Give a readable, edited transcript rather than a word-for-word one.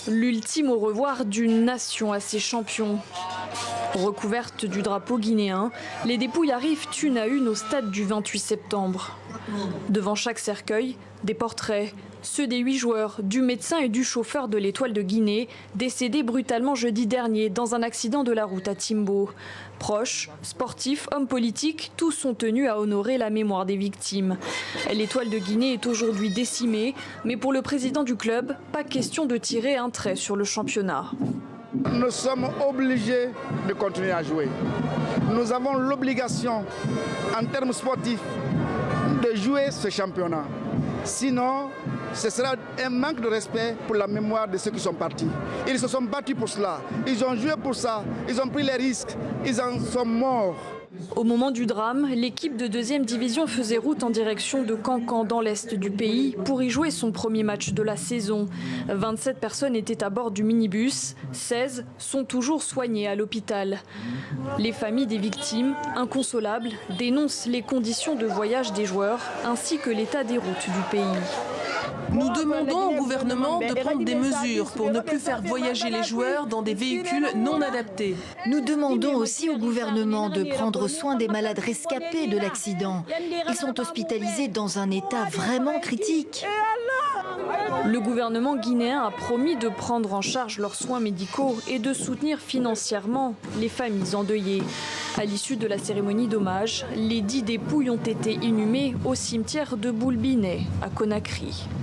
L'ultime au revoir d'une nation à ses champions. Recouvertes du drapeau guinéen, les dépouilles arrivent une à une au stade du 28 septembre. Devant chaque cercueil, des portraits, ceux des 8 joueurs, du médecin et du chauffeur de l'Étoile de Guinée, décédés brutalement jeudi dernier dans un accident de la route à Timbo. Proches, sportifs, hommes politiques, tous sont tenus à honorer la mémoire des victimes. L'Étoile de Guinée est aujourd'hui décimée, mais pour le président du club, pas question de tirer un trait sur le championnat. Nous sommes obligés de continuer à jouer. Nous avons l'obligation, en termes sportifs, de jouer ce championnat. Sinon, ce sera un manque de respect pour la mémoire de ceux qui sont partis. Ils se sont battus pour cela, ils ont joué pour ça, ils ont pris les risques, ils en sont morts. Au moment du drame, l'équipe de 2e division faisait route en direction de Cancan dans l'est du pays pour y jouer son premier match de la saison. 27 personnes étaient à bord du minibus, 16 sont toujours soignées à l'hôpital. Les familles des victimes, inconsolables, dénoncent les conditions de voyage des joueurs ainsi que l'état des routes du pays. Nous demandons au gouvernement de prendre des mesures pour ne plus faire voyager les joueurs dans des véhicules non adaptés. Nous demandons aussi au gouvernement de prendre soin des malades rescapés de l'accident. Ils sont hospitalisés dans un état vraiment critique. Le gouvernement guinéen a promis de prendre en charge leurs soins médicaux et de soutenir financièrement les familles endeuillées. À l'issue de la cérémonie d'hommage, les 10 dépouilles ont été inhumées au cimetière de Boulbinet, à Conakry.